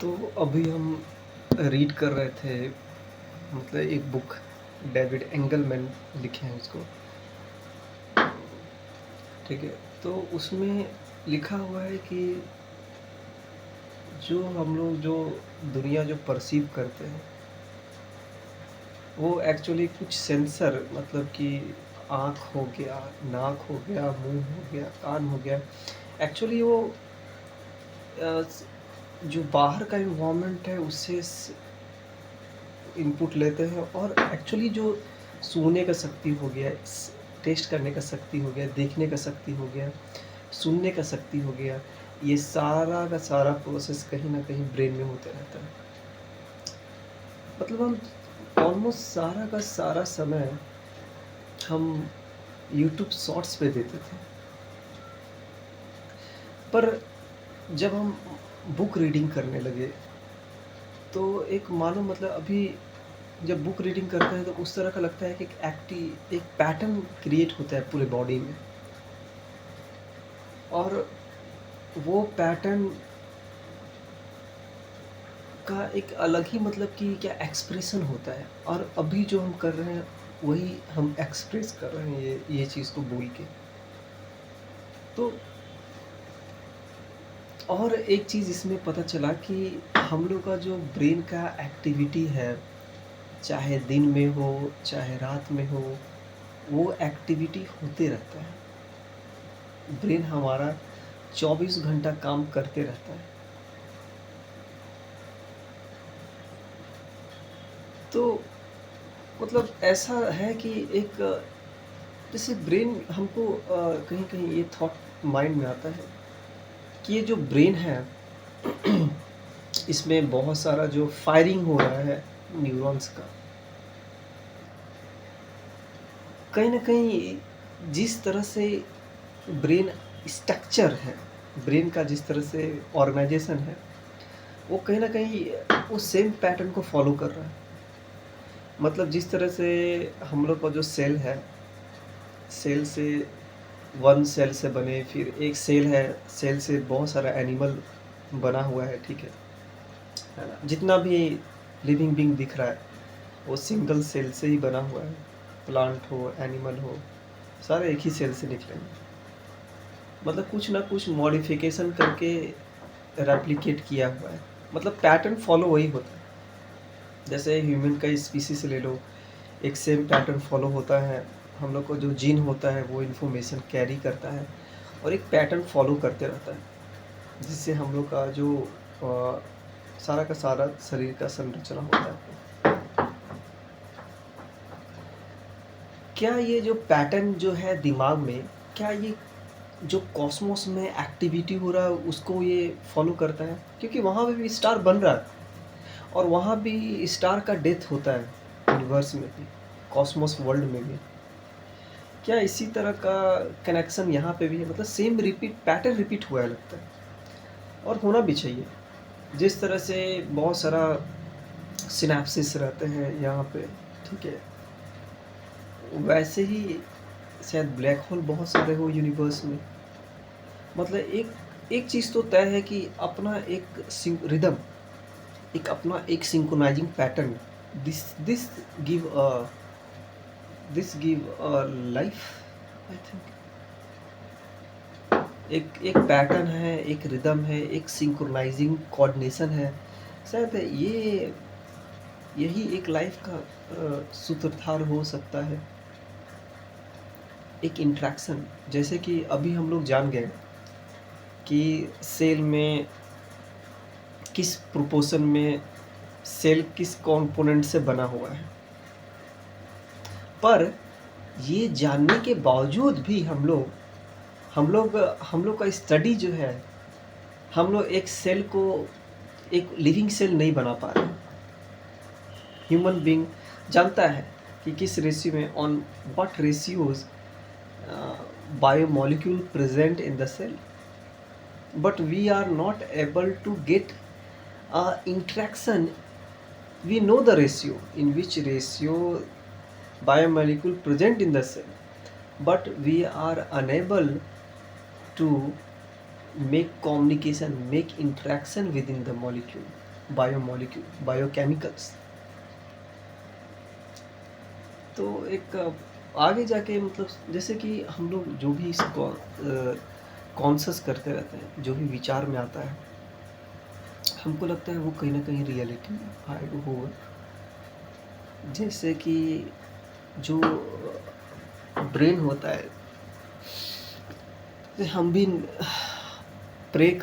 तो अभी हम रीड कर रहे थे, मतलब एक बुक डेविड एंगलमैन लिखे हैं उसको। ठीक है। तो उसमें लिखा हुआ है कि जो हम लोग जो दुनिया जो परसीव करते हैं वो एक्चुअली कुछ सेंसर, मतलब कि आँख हो गया, नाक हो गया, मुंह हो गया, कान हो गया। एक्चुअली वो जो बाहर का इन्वायरमेंट है उससे इनपुट लेते हैं, और एक्चुअली जो सूंघने का शक्ति हो गया, टेस्ट करने का शक्ति हो गया, देखने का शक्ति हो गया, सुनने का शक्ति हो गया, ये सारा का सारा प्रोसेस कहीं न कहीं ब्रेन में होते रहता है। मतलब हम ऑलमोस्ट सारा का सारा समय हम यूट्यूब शॉर्ट्स पे देते थे। पर जब हम बुक रीडिंग करने लगे, तो एक मानो मतलब अभी जब बुक रीडिंग करते हैं तो उस तरह का लगता है कि एक पैटर्न क्रिएट होता है पूरे बॉडी में, और वो पैटर्न का एक अलग ही, मतलब कि क्या एक्सप्रेशन होता है, और अभी जो हम कर रहे हैं वही हम एक्सप्रेस कर रहे हैं ये चीज़ को बोल के। तो और एक चीज़ इसमें पता चला कि हम लोग का जो ब्रेन का एक्टिविटी है, चाहे दिन में हो चाहे रात में हो, वो एक्टिविटी होते रहता है। ब्रेन हमारा 24 घंटा काम करते रहता है। तो मतलब ऐसा है कि एक जैसे ब्रेन हमको कहीं-कहीं ये थॉट माइंड में आता है कि ये जो ब्रेन है इसमें बहुत सारा जो फायरिंग हो रहा है न्यूरॉन्स का, कहीं न कहीं जिस तरह से ब्रेन स्ट्रक्चर है, ब्रेन का जिस तरह से ऑर्गनाइज़ेशन है, वो कहीं न कहीं उस सेम पैटर्न को फ़ॉलो कर रहा है। मतलब जिस तरह से हम लोग का जो सेल है, सेल से 1 सेल से बने, फिर एक सेल है, सेल से बहुत सारा एनिमल बना हुआ है, ठीक है ना? जितना भी लिविंग बीइंग दिख रहा है, वो सिंगल सेल से ही बना हुआ है। प्लांट हो, एनिमल हो, सारे एक ही सेल से निकले हैं। मतलब कुछ ना कुछ मॉडिफ़िकेशन करके रेप्लिकेट किया हुआ है। मतलब पैटर्न फ़ॉलो वही होता है। जैसे ह्यूमन का स्पीशीज़ ले लो, एक सेम पैटर्न फ़ॉलो होता है। हम लोग को जो जीन होता है वो इन्फॉर्मेशन कैरी करता है और एक पैटर्न फ़ॉलो करते रहता है, जिससे हम लोग का जो अ, सारा का सारा शरीर का संरचना होता है। क्या ये जो पैटर्न जो है दिमाग में, क्या ये जो कॉस्मोस में एक्टिविटी हो रहा है उसको ये फ़ॉलो करता है? क्योंकि वहाँ पे भी स्टार बन रहा है, और वहाँ भी स्टार का डेथ होता है, यूनिवर्स में भी, कॉस्मोस वर्ल्ड में भी। क्या इसी तरह का कनेक्शन यहाँ पे भी है? मतलब सेम रिपीट पैटर्न रिपीट हुआ है लगता है, और होना भी चाहिए। जिस तरह से बहुत सारा सिनैप्सिस रहते हैं यहाँ पे, ठीक है? वैसे ही शायद ब्लैक होल बहुत सारे हो यूनिवर्स में। मतलब एक एक चीज़ तो तय है कि अपना एक रिदम, एक अपना एक synchronising pattern, this this give this give life, I think. एक एक पैटर्न है, एक रिदम है, एक सिंक्रोनाइजिंग कोऑर्डिनेशन है। शायद यही एक लाइफ का सूत्रधार हो सकता है। एक इंटरेक्शन, जैसे कि अभी हम लोग जान गए कि सेल में किस प्रोपोर्शन में सेल किस कंपोनेंट से बना हुआ है। पर ये जानने के बावजूद भी हम लोग का स्टडी जो है, हम लोग एक सेल को एक लिविंग सेल नहीं बना पा रहे हैं। ह्यूमन बीइंग जानता है कि किस रेशियो में, on what ratios biomolecule present in the cell, but we are not able to get a interaction. We know the ratio, in which ratio biomolecule present in the cell, but we are unable to make communication, make interaction within the molecule. Biomolecule, biochemicals. तो एक आगे जाके मतलब जैसे कि हम लोग जो भी इसको कॉन्शस करते रहते हैं, जो भी विचार में आता है, हमको लगता है वो कहीं ना कहीं रियलिटी आएगा होगा। जैसे कि जो ब्रेन होता है, हम भी प्रेयर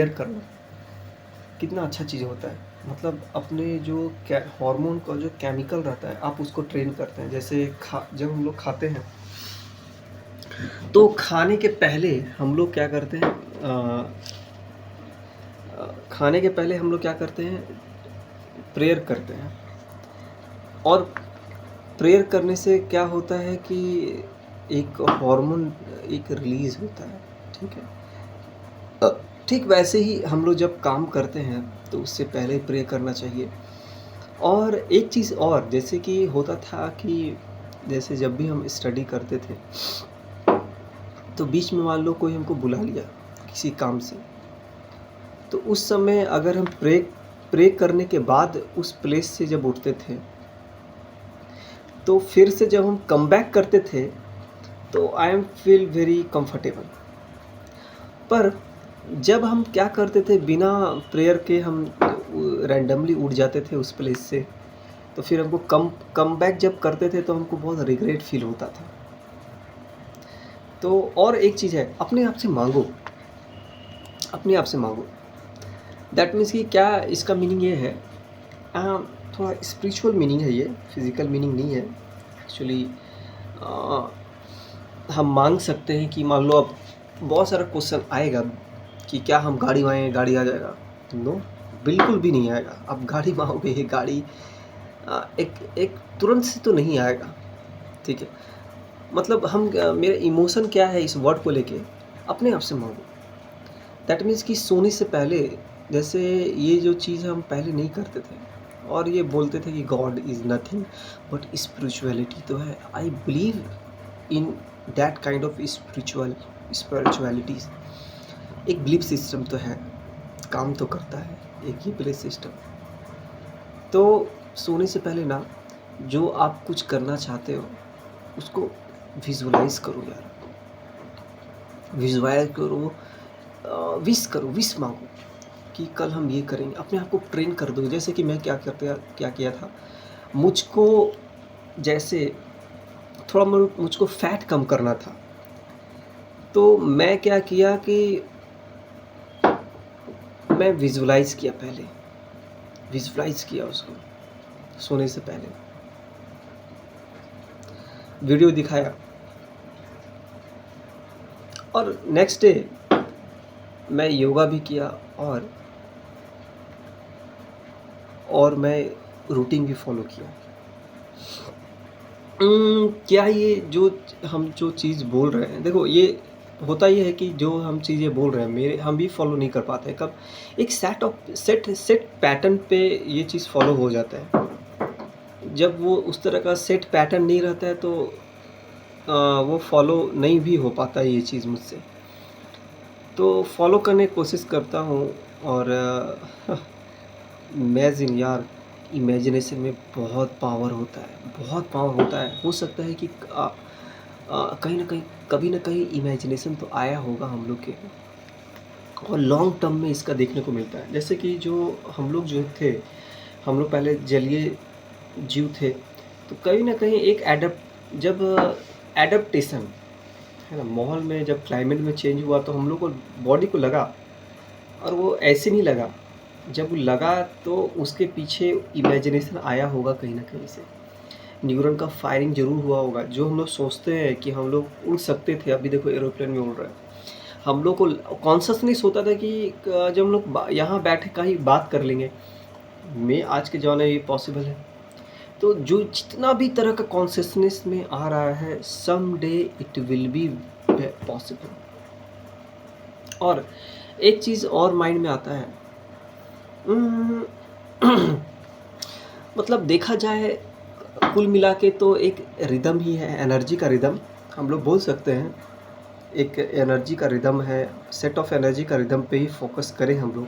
करना कितना अच्छा चीज़ होता है। मतलब अपने जो हार्मोन का जो केमिकल रहता है, आप उसको ट्रेन करते हैं। जैसे जब हम लोग खाते हैं तो खाने के पहले हम लोग क्या करते हैं, खाने के पहले हम लोग क्या करते हैं, प्रेयर करते हैं। और प्रेयर करने से क्या होता है कि एक हार्मोन एक रिलीज होता है, ठीक है। ठीक वैसे ही हम लोग जब काम करते हैं तो उससे पहले प्रे करना चाहिए। और एक चीज़ और, जैसे कि होता था कि जैसे जब भी हम स्टडी करते थे तो बीच में मान लो कोई हमको बुला लिया किसी काम से, तो उस समय अगर हम प्रे करने के बाद उस प्लेस से जब उठते थे तो फिर से जब हम कम बैक करते थे तो I am feel very comfortable. पर जब हम क्या करते थे, बिना प्रेयर के हम रैंडमली उठ जाते थे उस प्लेस से, तो फिर हमको कम बैक जब करते थे तो हमको बहुत रिग्रेट फील होता था। तो और एक चीज़ है, अपने आप से मांगो, अपने आप से मांगो। दैट मीन्स कि क्या इसका मीनिंग ये है, थोड़ा स्पिरिचुअल मीनिंग है, ये फिज़िकल मीनिंग नहीं है एक्चुअली। हम मांग सकते हैं कि मान लो अब बहुत सारा क्वेश्चन आएगा कि क्या हम गाड़ी मांगेंगे गाड़ी आ जाएगा? नो, बिल्कुल भी नहीं आएगा। आप गाड़ी मांगोगे, ये गाड़ी एक तुरंत से तो नहीं आएगा, ठीक है। मतलब हम मेरा इमोशन क्या है इस वर्ड को लेके, अपने आप से मांगो। दैट मीन्स कि सोने से पहले, जैसे ये जो चीज़ हम पहले नहीं करते थे और ये बोलते थे कि God is nothing but spirituality तो है। I believe in that kind of spiritualities. एक बिलीफ सिस्टम तो है, काम तो करता है एक ये बिलीफ सिस्टम। तो सोने से पहले ना, जो आप कुछ करना चाहते हो उसको विजुअलाइज करो यार, विजुअलाइज करो, विश करो, विश मांगो कि कल हम ये करेंगे। अपने आप को ट्रेन कर दो। जैसे कि मैं क्या किया था, मुझको जैसे थोड़ा मुझको फैट कम करना था, तो मैं क्या किया कि मैं विजुअलाइज किया, पहले विजुअलाइज किया उसको सोने से पहले, वीडियो दिखाया और नेक्स्ट डे मैं योगा भी किया और मैं रूटीन भी फॉलो किया। क्या ये जो हम जो चीज़ बोल रहे हैं, देखो ये होता ये है कि जो हम चीज़ें बोल रहे हैं हम भी फॉलो नहीं कर पाते। कब एक सेट पैटर्न पे ये चीज़ फॉलो हो जाता है। जब वो उस तरह का सेट पैटर्न नहीं रहता है तो वो फॉलो नहीं भी हो पाता है ये चीज़ मुझसे। तो फॉलो करने की कोशिश करता हूँ। और इमेजिन यार, इमेजिनेशन में बहुत पावर होता है, बहुत पावर होता है। हो सकता है कि कहीं ना कहीं कभी ना कहीं इमेजिनेशन तो आया होगा हम लोग के, और लॉन्ग टर्म में इसका देखने को मिलता है। जैसे कि जो हम लोग जो थे, हम लोग पहले जलीय जीव थे, तो कहीं ना कहीं एक जब एडप्टेशन है ना, माहौल में जब क्लाइमेट में चेंज हुआ तो हम लोग को बॉडी को लगा, और वो ऐसे नहीं लगा। जब लगा तो उसके पीछे इमेजिनेशन आया होगा कहीं ना कहीं से, न्यूरॉन का फायरिंग जरूर हुआ होगा। जो हम लोग सोचते हैं कि हम लोग उड़ सकते थे, अभी देखो एरोप्लेन में उड़ रहे हैं। हम लोग को कॉन्शसनेस होता था कि जब हम लोग यहाँ बैठे कहीं बात कर लेंगे, में आज के ज़माने में ये पॉसिबल है। तो जो जितना भी तरह का कॉन्शसनेस में आ रहा है, some day it will be possible. और एक चीज़ और माइंड में आता है, मतलब देखा जाए कुल मिला के तो एक रिदम ही है, एनर्जी का रिदम हम लोग बोल सकते हैं। एक एनर्जी का रिदम है, सेट ऑफ एनर्जी का रिदम पे ही फोकस करें हम लोग,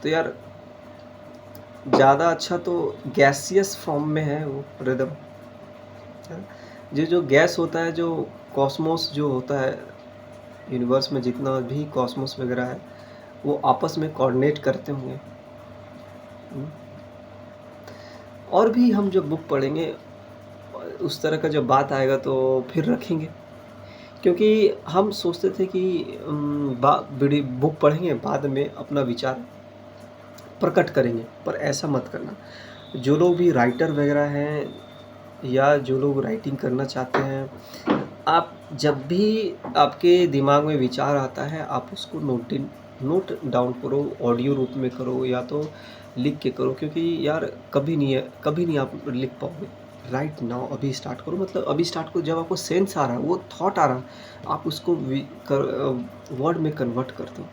तो यार ज़्यादा अच्छा तो गैसियस फॉर्म में है वो रिदम, है ना? ये जो गैस होता है, जो कॉस्मोस जो होता है, यूनिवर्स में जितना भी कॉस्मोस वगैरह है, वो आपस में कोऑर्डिनेट करते होंगे। हुँ। और भी हम जब बुक पढ़ेंगे उस तरह का जब बात आएगा तो फिर रखेंगे। क्योंकि हम सोचते थे कि बा बड़ी बुक पढ़ेंगे, बाद में अपना विचार प्रकट करेंगे, पर ऐसा मत करना। जो लोग भी राइटर वगैरह हैं या जो लोग राइटिंग करना चाहते हैं, आप जब भी आपके दिमाग में विचार आता है, आप उसको नोट डाउन करो, ऑडियो रूप में करो या तो लिख के करो, क्योंकि यार कभी नहीं आप लिख पाओगे। राइट नाउ, अभी स्टार्ट करो, मतलब अभी स्टार्ट करो, जब आपको सेंस आ रहा है, वो थॉट आ रहा है, आप उसको वर्ड में कन्वर्ट कर दो।